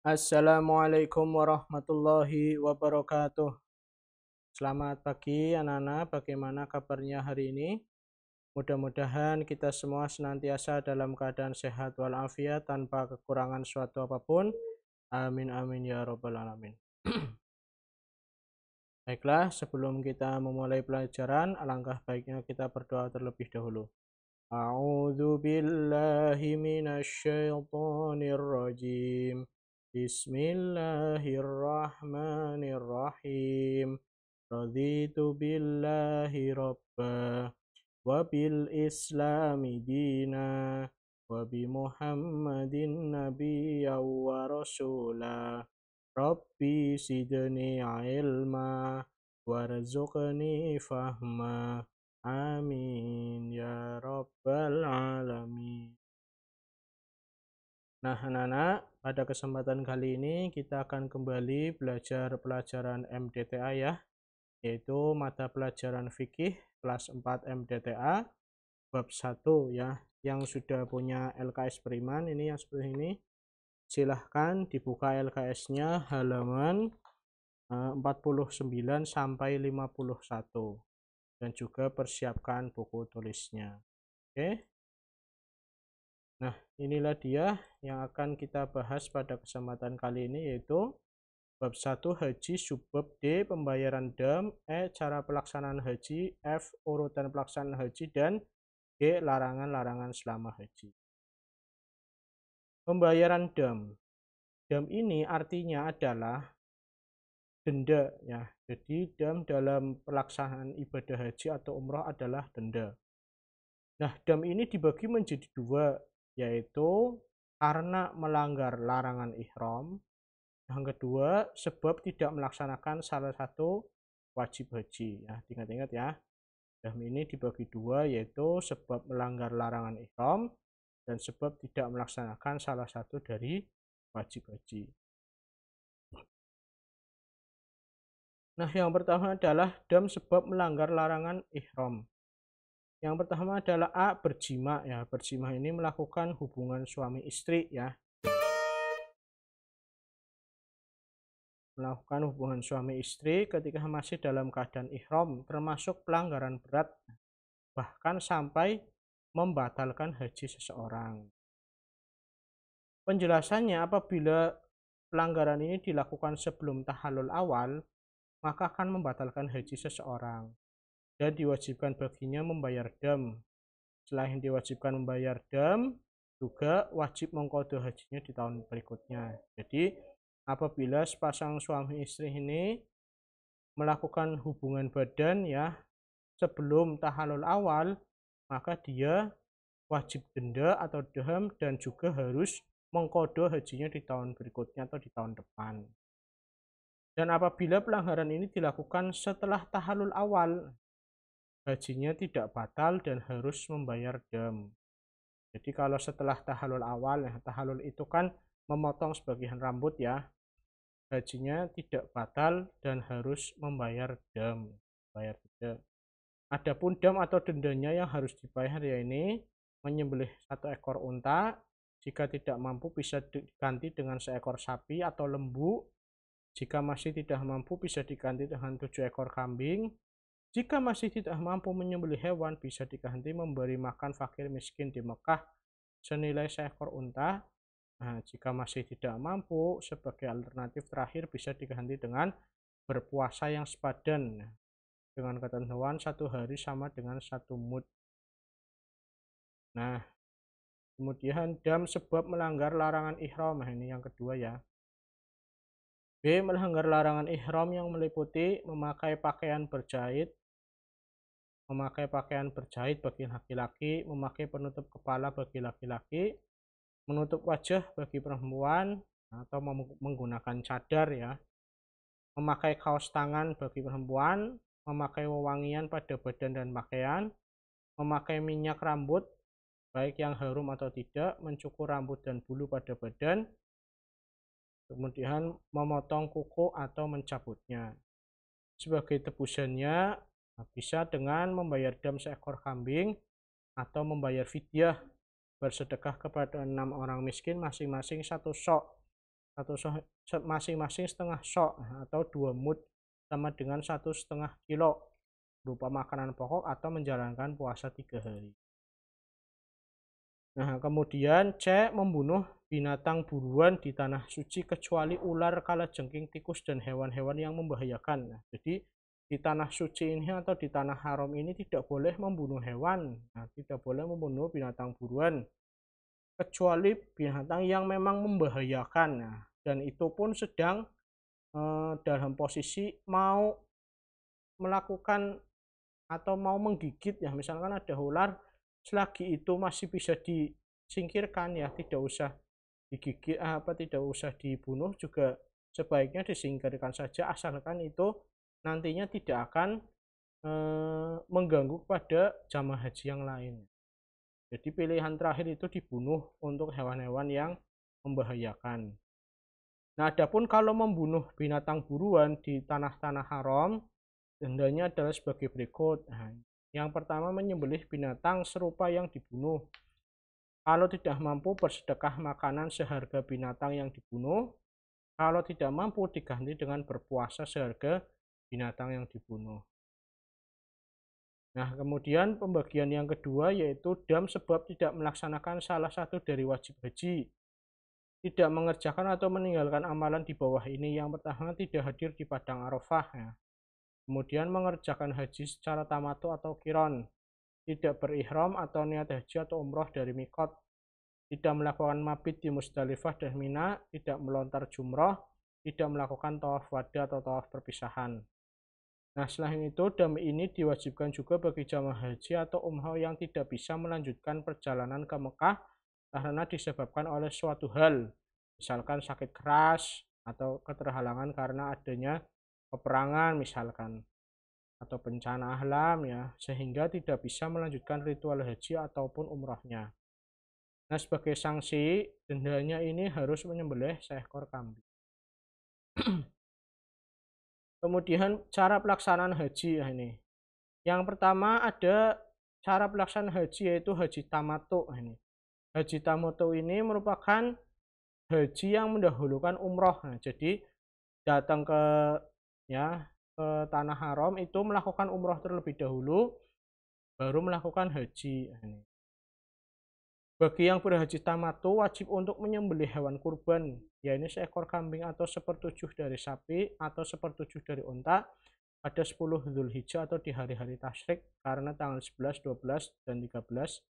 Assalamualaikum warahmatullahi wabarakatuh. Selamat pagi anak-anak, bagaimana kabarnya hari ini? Mudah-mudahan kita semua senantiasa dalam keadaan sehat walafiat tanpa kekurangan suatu apapun. Amin amin ya robbal alamin. Baiklah, sebelum kita memulai pelajaran, alangkah baiknya kita berdoa terlebih dahulu. A'udzu billahi minasyaitonir rajim. Bismillahirrahmanirrahim. Raditu billahi rabba wa bil islami dina wa bi Muhammadin nabiyya wa rasula. Rabbi sidni ilma warzuqni fahma. Amin ya rabbal alamin. Nah, anak-anak, pada kesempatan kali ini kita akan kembali belajar pelajaran MDTA ya, yaitu mata pelajaran fikih kelas 4 MDTA bab 1 ya. Yang sudah punya LKS Beriman ini yang seperti ini, silahkan dibuka LKS-nya halaman 49 sampai 51 dan juga persiapkan buku tulisnya. Oke. Nah, inilah dia yang akan kita bahas pada kesempatan kali ini, yaitu bab 1 haji, subbab D pembayaran dam, E cara pelaksanaan haji, F urutan pelaksanaan haji, dan G larangan-larangan selama haji. Pembayaran dam. Dam ini artinya adalah denda ya. Jadi dam dalam pelaksanaan ibadah haji atau umrah adalah denda. Nah, dam ini dibagi menjadi dua, yaitu karena melanggar larangan ihram. Yang kedua, sebab tidak melaksanakan salah satu wajib haji. Ya, ingat-ingat ya. Dam ini dibagi dua, yaitu sebab melanggar larangan ihram dan sebab tidak melaksanakan salah satu dari wajib haji. Nah, yang pertama adalah dam sebab melanggar larangan ihram. Yang pertama adalah A, berjima ya. Berjima ini melakukan hubungan suami istri ya. Melakukan hubungan suami istri ketika masih dalam keadaan ihram termasuk pelanggaran berat, bahkan sampai membatalkan haji seseorang. Penjelasannya, apabila pelanggaran ini dilakukan sebelum tahallul awal, maka akan membatalkan haji seseorang dan diwajibkan baginya membayar dam. Selain diwajibkan membayar dam, juga wajib mengqadha hajinya di tahun berikutnya. Jadi, apabila sepasang suami istri ini melakukan hubungan badan ya sebelum tahallul awal, maka dia wajib denda atau dam dan juga harus mengqadha hajinya di tahun berikutnya atau di tahun depan. Dan apabila pelanggaran ini dilakukan setelah tahallul awal, hajinya tidak batal dan harus membayar dam. Jadi kalau setelah tahallul awal, ya, tahallul itu kan memotong sebagian rambut ya, hajinya tidak batal dan harus membayar dam, bayar denda. Adapun dam atau dendanya yang harus dibayar ya ini menyembelih 1 ekor unta, jika tidak mampu bisa diganti dengan 1 ekor sapi atau lembu. Jika masih tidak mampu bisa diganti dengan 7 ekor kambing. Jika masih tidak mampu menyembelih hewan, bisa diganti memberi makan fakir miskin di Mekah senilai 1 ekor unta. Nah, jika masih tidak mampu, sebagai alternatif terakhir bisa diganti dengan berpuasa yang sepadan dengan ketentuan 1 hari sama dengan 1 mud. Nah, kemudian dam sebab melanggar larangan ihram. Nah, ini yang kedua ya. B, melanggar larangan ihram yang meliputi memakai pakaian berjahit bagi laki-laki, memakai penutup kepala bagi laki-laki, menutup wajah bagi perempuan atau menggunakan cadar ya, memakai kaos tangan bagi perempuan, memakai wewangian pada badan dan pakaian, memakai minyak rambut baik yang harum atau tidak, mencukur rambut dan bulu pada badan, kemudian memotong kuku atau mencabutnya. Sebagai tebusannya bisa dengan membayar dam 1 ekor kambing atau membayar fidyah bersedekah kepada 6 orang miskin masing-masing 1 sok. masing-masing setengah sok atau 2 mud sama dengan 1,5 kilo berupa makanan pokok atau menjalankan puasa 3 hari. Nah, kemudian C. Membunuh binatang buruan di tanah suci kecuali ular, kalajengking, tikus, dan hewan-hewan yang membahayakan. Nah, jadi di tanah suci ini atau di tanah haram ini tidak boleh membunuh hewan. Nah, tidak boleh membunuh binatang buruan kecuali binatang yang memang membahayakan. Nah, dan itu pun sedang dalam posisi mau melakukan atau mau menggigit ya, misalkan ada ular, selagi itu masih bisa disingkirkan ya, tidak usah digigit tidak usah dibunuh, juga sebaiknya disingkirkan saja asalkan itu nantinya tidak akan mengganggu pada jamaah haji yang lain. Jadi pilihan terakhir itu dibunuh untuk hewan-hewan yang membahayakan. Nah, adapun kalau membunuh binatang buruan di tanah-tanah haram, dendanya adalah sebagai berikut. Nah, yang pertama, menyembelih binatang serupa yang dibunuh. Kalau tidak mampu, bersedekah makanan seharga binatang yang dibunuh. Kalau tidak mampu, diganti dengan berpuasa seharga binatang yang dibunuh. Nah, kemudian pembagian yang kedua yaitu dam sebab tidak melaksanakan salah satu dari wajib haji. Tidak mengerjakan atau meninggalkan amalan di bawah ini. Yang pertama, tidak hadir di padang Arafah ya. Kemudian mengerjakan haji secara tamattu atau kiron, tidak berihram atau niat haji atau umroh dari mikot, tidak melakukan mabit di Musdalifah dan Mina, tidak melontar jumroh, tidak melakukan tawaf wada atau tawaf perpisahan. Nah, selain itu, dam ini diwajibkan juga bagi jamaah haji atau umroh yang tidak bisa melanjutkan perjalanan ke Mekah karena disebabkan oleh suatu hal, misalkan sakit keras atau keterhalangan karena adanya peperangan misalkan, atau bencana alam ya, sehingga tidak bisa melanjutkan ritual haji ataupun umrohnya. Nah, sebagai sanksi, dendanya ini harus menyembelih seekor kambing. Kemudian cara pelaksanaan haji ya ini. Yang pertama ada cara pelaksanaan haji yaitu haji tamattu ini. Haji tamattu ini merupakan haji yang mendahulukan umroh. Nah, jadi datang ke tanah haram itu melakukan umroh terlebih dahulu, baru melakukan haji. Bagi yang berhaji tamattu wajib untuk menyembelih hewan kurban, yaitu seekor kambing atau 1/7 dari sapi atau 1/7 dari unta pada 10 Dzulhijjah atau di hari-hari tasyrik, karena tanggal 11, 12, dan 13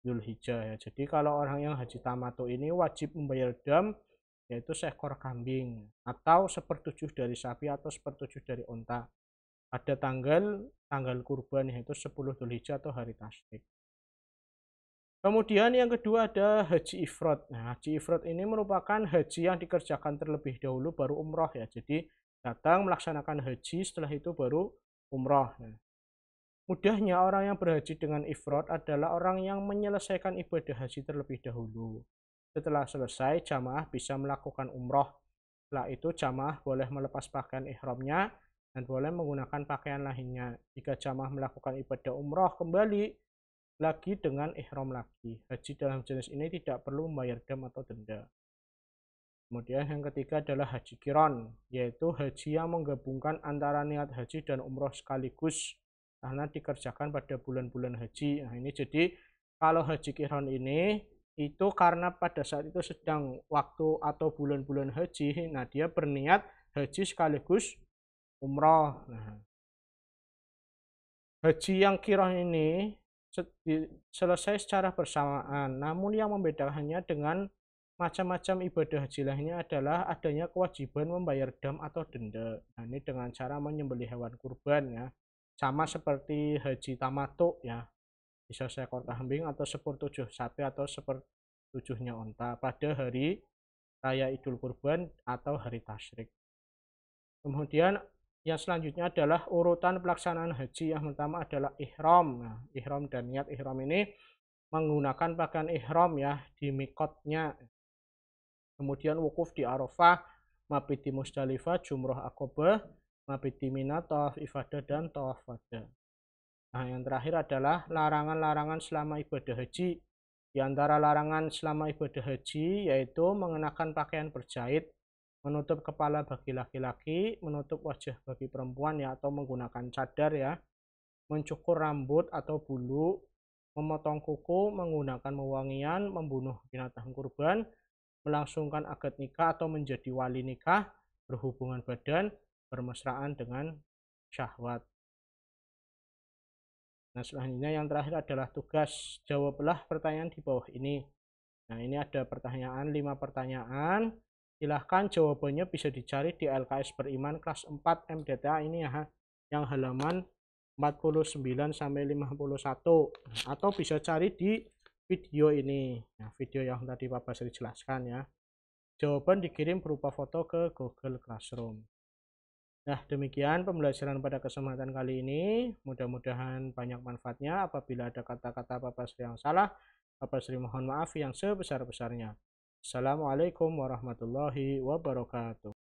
Dzulhijjah ya. Jadi kalau orang yang haji tamattu ini wajib membayar dam yaitu seekor kambing atau 1/7 dari sapi atau 1/7 dari unta pada tanggal kurban yaitu 10 Dzulhijjah atau hari tasyrik. Kemudian yang kedua ada haji ifrad. Nah, haji ifrad ini merupakan haji yang dikerjakan terlebih dahulu baru umroh ya. Jadi datang melaksanakan haji, setelah itu baru umroh. Nah, mudahnya orang yang berhaji dengan ifrad adalah orang yang menyelesaikan ibadah haji terlebih dahulu. Setelah selesai, jamaah bisa melakukan umroh. Setelah itu jamaah boleh melepas pakaian ihramnya dan boleh menggunakan pakaian lainnya. Jika jamaah melakukan ibadah umroh kembali lagi dengan ihram lagi. Haji dalam jenis ini tidak perlu membayar dam atau denda. Kemudian yang ketiga adalah haji kiron, yaitu haji yang menggabungkan antara niat haji dan umroh sekaligus karena dikerjakan pada bulan-bulan haji. Nah, ini jadi kalau haji kiron ini itu karena pada saat itu sedang waktu atau bulan-bulan haji, nah dia berniat haji sekaligus umroh. Nah, haji yang kiron ini selesai secara bersamaan, namun yang membedakannya dengan macam-macam ibadah haji lainnya adalah adanya kewajiban membayar dam atau denda. Nah, ini dengan cara menyembelih hewan kurban ya, sama seperti haji tamattu ya, bisa seekor kambing atau 1/7 sapi atau 1/7-nya unta pada hari raya Idul Kurban atau hari tasyrik. Kemudian yang selanjutnya adalah urutan pelaksanaan haji. Yang pertama adalah ihram. Nah, ihram dan niat ihram ini menggunakan pakaian ihram ya di mikotnya. Kemudian wukuf di Arafah, mabit di Musdalifah, jumroh Aqobah, mabit di Mina, tawaf ifadah, dan tawaf wada. Nah, yang terakhir adalah larangan-larangan selama ibadah haji. Di antara larangan selama ibadah haji yaitu mengenakan pakaian berjahit, menutup kepala bagi laki-laki, menutup wajah bagi perempuan ya, atau menggunakan cadar ya, mencukur rambut atau bulu, memotong kuku, menggunakan wewangian, membunuh binatang kurban, melangsungkan akad nikah atau menjadi wali nikah, berhubungan badan, bermesraan dengan syahwat. Nah, selanjutnya yang terakhir adalah tugas. Jawablah pertanyaan di bawah ini. Nah, ini ada pertanyaan, 5 pertanyaan. Silahkan jawabannya bisa dicari di LKS Beriman kelas 4 MDTA ini ya, yang halaman 49 sampai 51, atau bisa cari di video ini. Nah, video yang tadi Pak Basri jelaskan ya. Jawaban dikirim berupa foto ke Google Classroom. Nah, demikian pembelajaran pada kesempatan kali ini. Mudah-mudahan banyak manfaatnya. Apabila ada kata-kata Pak Basri yang salah, Pak Basri mohon maaf yang sebesar-besarnya. Assalamualaikum warahmatullahi wabarakatuh.